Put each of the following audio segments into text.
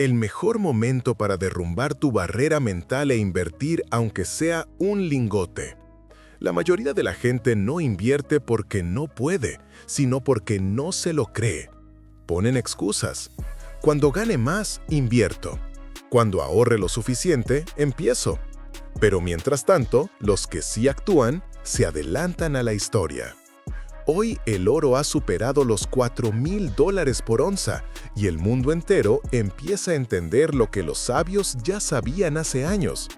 El mejor momento para derrumbar tu barrera mental e invertir aunque sea un lingote. La mayoría de la gente no invierte porque no puede, sino porque no se lo cree. Ponen excusas. Cuando gane más, invierto. Cuando ahorre lo suficiente, empiezo. Pero mientras tanto, los que sí actúan, se adelantan a la historia. Hoy el oro ha superado los $4,000 por onza y el mundo entero empieza a entender lo que los sabios ya sabían hace años,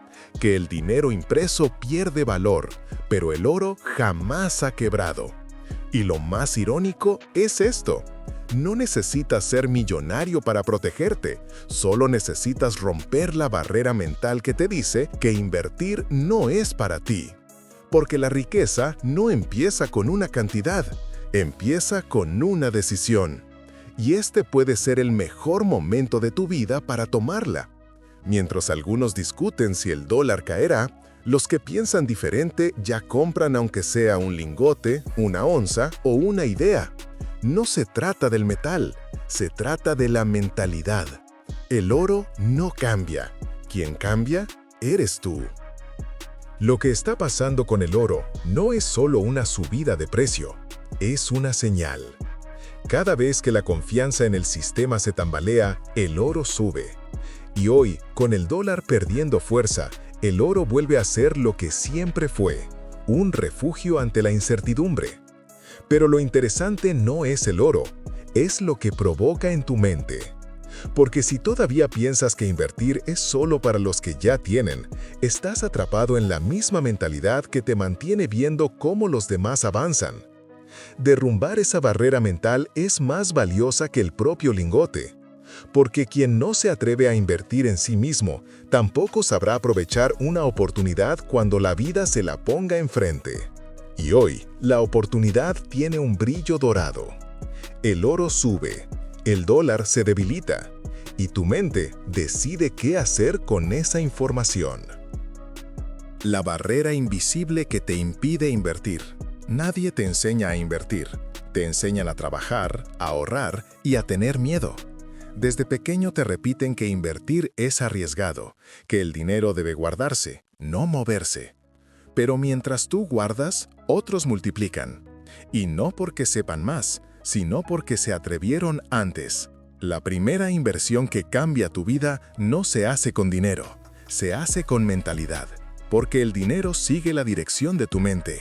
que el dinero impreso pierde valor, pero el oro jamás ha quebrado. Y lo más irónico es esto: no necesitas ser millonario para protegerte, solo necesitas romper la barrera mental que te dice que invertir no es para ti. Porque la riqueza no empieza con una cantidad, empieza con una decisión. Y este puede ser el mejor momento de tu vida para tomarla. Mientras algunos discuten si el dólar caerá, los que piensan diferente ya compran aunque sea un lingote, una onza o una idea. No se trata del metal, se trata de la mentalidad. El oro no cambia. Quien cambia, eres tú. Lo que está pasando con el oro no es solo una subida de precio, es una señal. Cada vez que la confianza en el sistema se tambalea, el oro sube. Y hoy, con el dólar perdiendo fuerza, el oro vuelve a ser lo que siempre fue, un refugio ante la incertidumbre. Pero lo interesante no es el oro, es lo que provoca en tu mente. Porque si todavía piensas que invertir es solo para los que ya tienen, estás atrapado en la misma mentalidad que te mantiene viendo cómo los demás avanzan. Derrumbar esa barrera mental es más valiosa que el propio lingote. Porque quien no se atreve a invertir en sí mismo, tampoco sabrá aprovechar una oportunidad cuando la vida se la ponga enfrente. Y hoy, la oportunidad tiene un brillo dorado. El oro sube. El dólar se debilita y tu mente decide qué hacer con esa información. La barrera invisible que te impide invertir. Nadie te enseña a invertir. Te enseñan a trabajar, a ahorrar y a tener miedo. Desde pequeño te repiten que invertir es arriesgado, que el dinero debe guardarse, no moverse. Pero mientras tú guardas, otros multiplican. Y no porque sepan más, sino porque se atrevieron antes. La primera inversión que cambia tu vida no se hace con dinero, se hace con mentalidad, porque el dinero sigue la dirección de tu mente.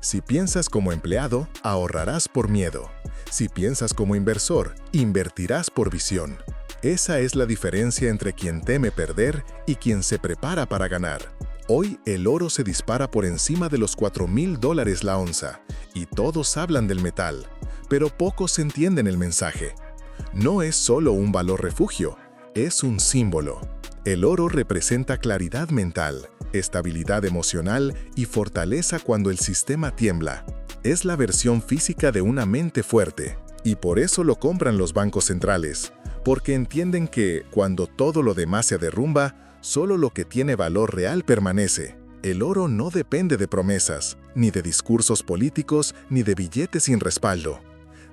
Si piensas como empleado, ahorrarás por miedo. Si piensas como inversor, invertirás por visión. Esa es la diferencia entre quien teme perder y quien se prepara para ganar. Hoy el oro se dispara por encima de los $4,000 la onza, y todos hablan del metal. Pero pocos entienden el mensaje. No es solo un valor refugio, es un símbolo. El oro representa claridad mental, estabilidad emocional y fortaleza cuando el sistema tiembla. Es la versión física de una mente fuerte, y por eso lo compran los bancos centrales, porque entienden que, cuando todo lo demás se derrumba, solo lo que tiene valor real permanece. El oro no depende de promesas, ni de discursos políticos, ni de billetes sin respaldo.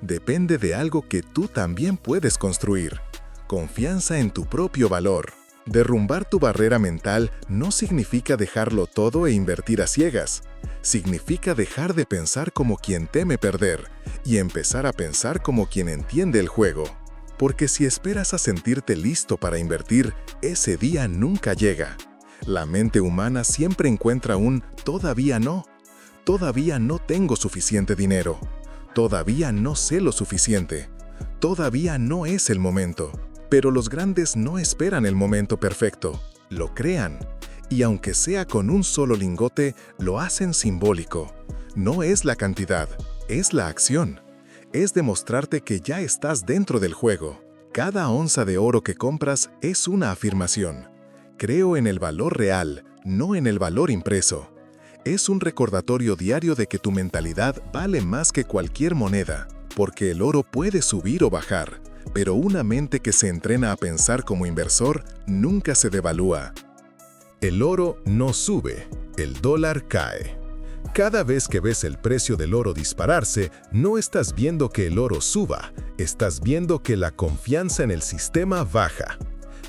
Depende de algo que tú también puedes construir. Confianza en tu propio valor. Derrumbar tu barrera mental no significa dejarlo todo e invertir a ciegas. Significa dejar de pensar como quien teme perder y empezar a pensar como quien entiende el juego. Porque si esperas a sentirte listo para invertir, ese día nunca llega. La mente humana siempre encuentra un todavía no tengo suficiente dinero. Todavía no sé lo suficiente. Todavía no es el momento. Pero los grandes no esperan el momento perfecto, lo crean. Y aunque sea con un solo lingote, lo hacen simbólico. No es la cantidad, es la acción. Es demostrarte que ya estás dentro del juego. Cada onza de oro que compras es una afirmación. Creo en el valor real, no en el valor impreso. Es un recordatorio diario de que tu mentalidad vale más que cualquier moneda, porque el oro puede subir o bajar, pero una mente que se entrena a pensar como inversor nunca se devalúa. El oro no sube, el dólar cae. Cada vez que ves el precio del oro dispararse, no estás viendo que el oro suba, estás viendo que la confianza en el sistema baja.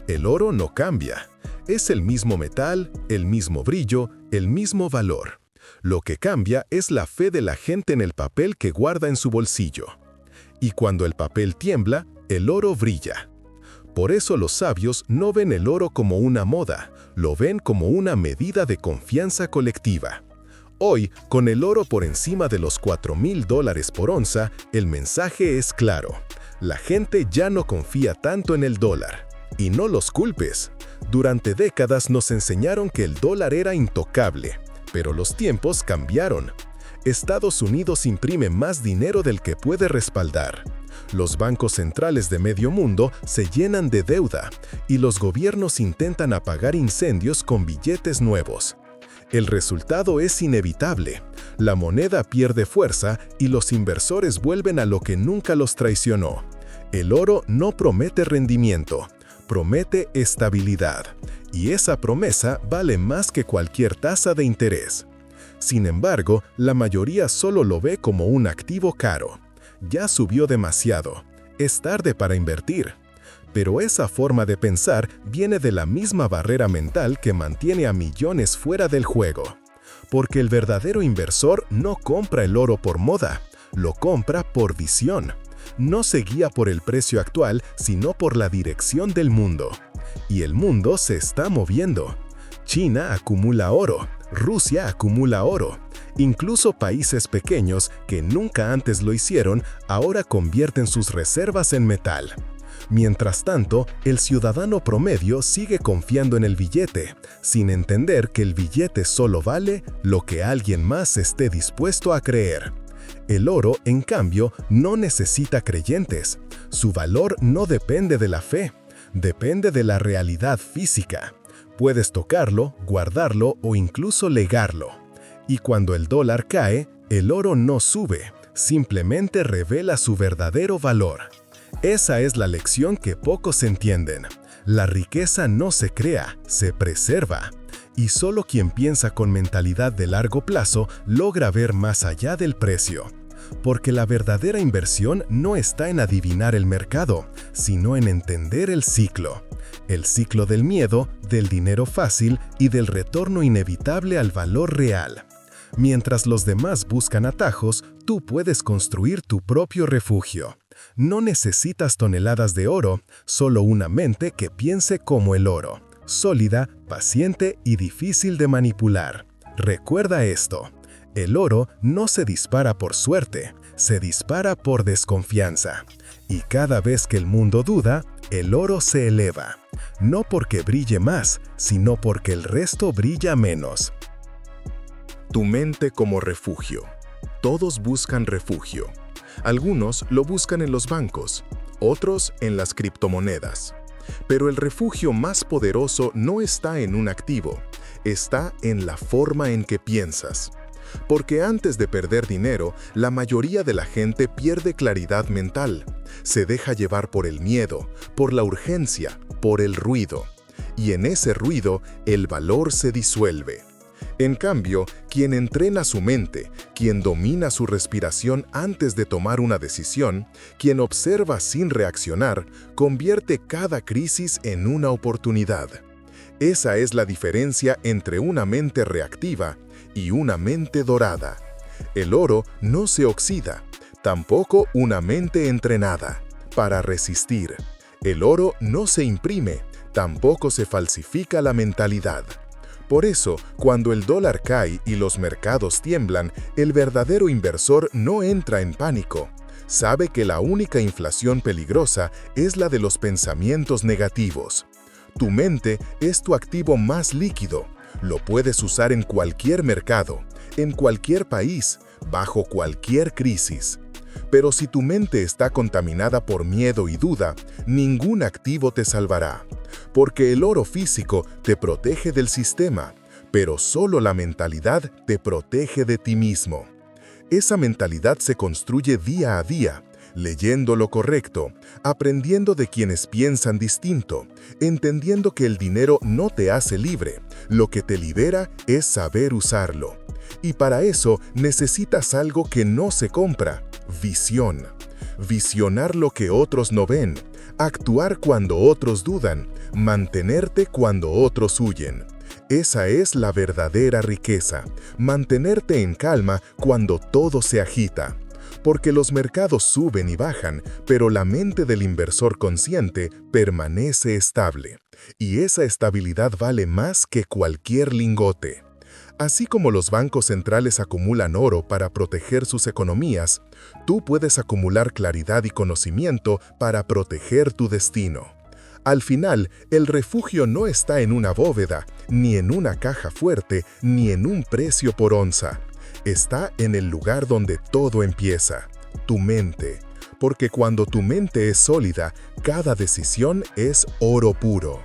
El oro no cambia. Es el mismo metal, el mismo brillo, el mismo valor. Lo que cambia es la fe de la gente en el papel que guarda en su bolsillo. Y cuando el papel tiembla, el oro brilla. Por eso los sabios no ven el oro como una moda, lo ven como una medida de confianza colectiva. Hoy, con el oro por encima de los $4,000 por onza, el mensaje es claro. La gente ya no confía tanto en el dólar. Y no los culpes. Durante décadas nos enseñaron que el dólar era intocable, pero los tiempos cambiaron. Estados Unidos imprime más dinero del que puede respaldar. Los bancos centrales de medio mundo se llenan de deuda y los gobiernos intentan apagar incendios con billetes nuevos. El resultado es inevitable. La moneda pierde fuerza y los inversores vuelven a lo que nunca los traicionó. El oro no promete rendimiento, promete estabilidad. Y esa promesa vale más que cualquier tasa de interés. Sin embargo, la mayoría solo lo ve como un activo caro. Ya subió demasiado. Es tarde para invertir. Pero esa forma de pensar viene de la misma barrera mental que mantiene a millones fuera del juego. Porque el verdadero inversor no compra el oro por moda, lo compra por visión. No se guía por el precio actual, sino por la dirección del mundo. Y el mundo se está moviendo. China acumula oro, Rusia acumula oro. Incluso países pequeños que nunca antes lo hicieron, ahora convierten sus reservas en metal. Mientras tanto, el ciudadano promedio sigue confiando en el billete, sin entender que el billete solo vale lo que alguien más esté dispuesto a creer. El oro, en cambio, no necesita creyentes. Su valor no depende de la fe, depende de la realidad física. Puedes tocarlo, guardarlo o incluso legarlo. Y cuando el dólar cae, el oro no sube, simplemente revela su verdadero valor. Esa es la lección que pocos entienden. La riqueza no se crea, se preserva. Y solo quien piensa con mentalidad de largo plazo logra ver más allá del precio. Porque la verdadera inversión no está en adivinar el mercado, sino en entender el ciclo. El ciclo del miedo, del dinero fácil y del retorno inevitable al valor real. Mientras los demás buscan atajos, tú puedes construir tu propio refugio. No necesitas toneladas de oro, solo una mente que piense como el oro, sólida, paciente y difícil de manipular. Recuerda esto, el oro no se dispara por suerte, se dispara por desconfianza. Y cada vez que el mundo duda, el oro se eleva. No porque brille más, sino porque el resto brilla menos. Tu mente como refugio. Todos buscan refugio. Algunos lo buscan en los bancos, otros en las criptomonedas. Pero el refugio más poderoso no está en un activo, está en la forma en que piensas. Porque antes de perder dinero, la mayoría de la gente pierde claridad mental. Se deja llevar por el miedo, por la urgencia, por el ruido. Y en ese ruido, el valor se disuelve. En cambio, quien entrena su mente, quien domina su respiración antes de tomar una decisión, quien observa sin reaccionar, convierte cada crisis en una oportunidad. Esa es la diferencia entre una mente reactiva y una mente dorada. El oro no se oxida, tampoco una mente entrenada. Para resistir, el oro no se imprime, tampoco se falsifica la mentalidad. Por eso, cuando el dólar cae y los mercados tiemblan, el verdadero inversor no entra en pánico. Sabe que la única inflación peligrosa es la de los pensamientos negativos. Tu mente es tu activo más líquido. Lo puedes usar en cualquier mercado, en cualquier país, bajo cualquier crisis. Pero si tu mente está contaminada por miedo y duda, ningún activo te salvará. Porque el oro físico te protege del sistema, pero solo la mentalidad te protege de ti mismo. Esa mentalidad se construye día a día, leyendo lo correcto, aprendiendo de quienes piensan distinto, entendiendo que el dinero no te hace libre, lo que te libera es saber usarlo. Y para eso necesitas algo que no se compra: visión. Visionar lo que otros no ven, actuar cuando otros dudan, mantenerte cuando otros huyen. Esa es la verdadera riqueza, mantenerte en calma cuando todo se agita. Porque los mercados suben y bajan, pero la mente del inversor consciente permanece estable. Y esa estabilidad vale más que cualquier lingote. Así como los bancos centrales acumulan oro para proteger sus economías, tú puedes acumular claridad y conocimiento para proteger tu destino. Al final, el refugio no está en una bóveda, ni en una caja fuerte, ni en un precio por onza. Está en el lugar donde todo empieza, tu mente. Porque cuando tu mente es sólida, cada decisión es oro puro.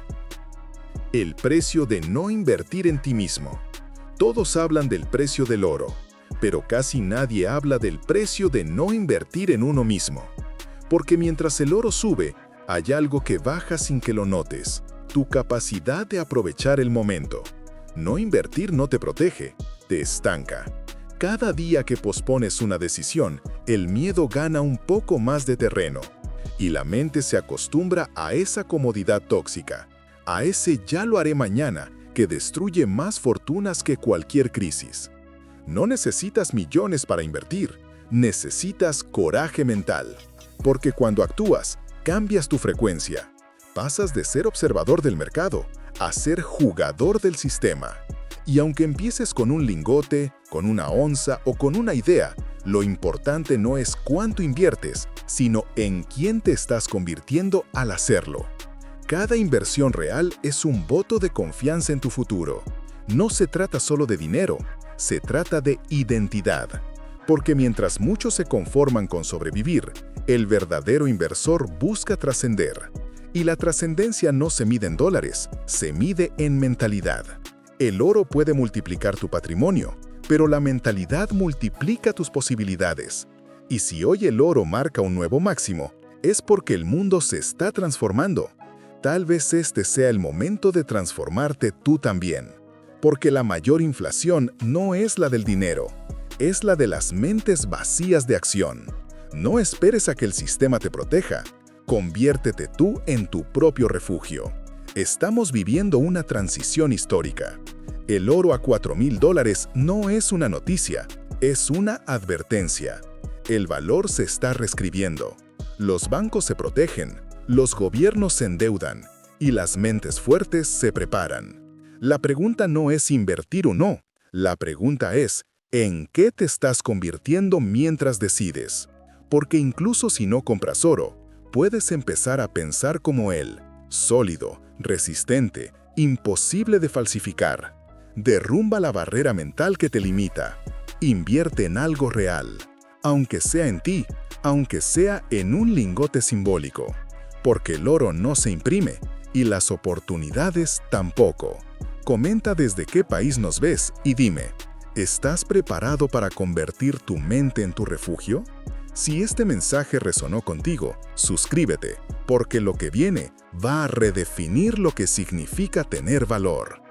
El precio de no invertir en ti mismo. Todos hablan del precio del oro, pero casi nadie habla del precio de no invertir en uno mismo. Porque mientras el oro sube, hay algo que baja sin que lo notes, tu capacidad de aprovechar el momento. No invertir no te protege, te estanca. Cada día que pospones una decisión, el miedo gana un poco más de terreno, y la mente se acostumbra a esa comodidad tóxica, a ese ya lo haré mañana, que destruye más fortunas que cualquier crisis. No necesitas millones para invertir, necesitas coraje mental, porque cuando actúas, cambias tu frecuencia. Pasas de ser observador del mercado a ser jugador del sistema. Y aunque empieces con un lingote, con una onza o con una idea, lo importante no es cuánto inviertes, sino en quién te estás convirtiendo al hacerlo. Cada inversión real es un voto de confianza en tu futuro. No se trata solo de dinero, se trata de identidad. Porque mientras muchos se conforman con sobrevivir, el verdadero inversor busca trascender. Y la trascendencia no se mide en dólares, se mide en mentalidad. El oro puede multiplicar tu patrimonio, pero la mentalidad multiplica tus posibilidades. Y si hoy el oro marca un nuevo máximo, es porque el mundo se está transformando. Tal vez este sea el momento de transformarte tú también. Porque la mayor inflación no es la del dinero, es la de las mentes vacías de acción. No esperes a que el sistema te proteja. Conviértete tú en tu propio refugio. Estamos viviendo una transición histórica. El oro a $4,000 no es una noticia, es una advertencia. El valor se está reescribiendo. Los bancos se protegen, los gobiernos se endeudan y las mentes fuertes se preparan. La pregunta no es invertir o no, la pregunta es ¿en qué te estás convirtiendo mientras decides? Porque incluso si no compras oro, puedes empezar a pensar como él, sólido, resistente, imposible de falsificar. Derrumba la barrera mental que te limita. Invierte en algo real, aunque sea en ti, aunque sea en un lingote simbólico. Porque el oro no se imprime y las oportunidades tampoco. Comenta desde qué país nos ves y dime, ¿estás preparado para convertir tu mente en tu refugio? Si este mensaje resonó contigo, suscríbete, porque lo que viene va a redefinir lo que significa tener valor.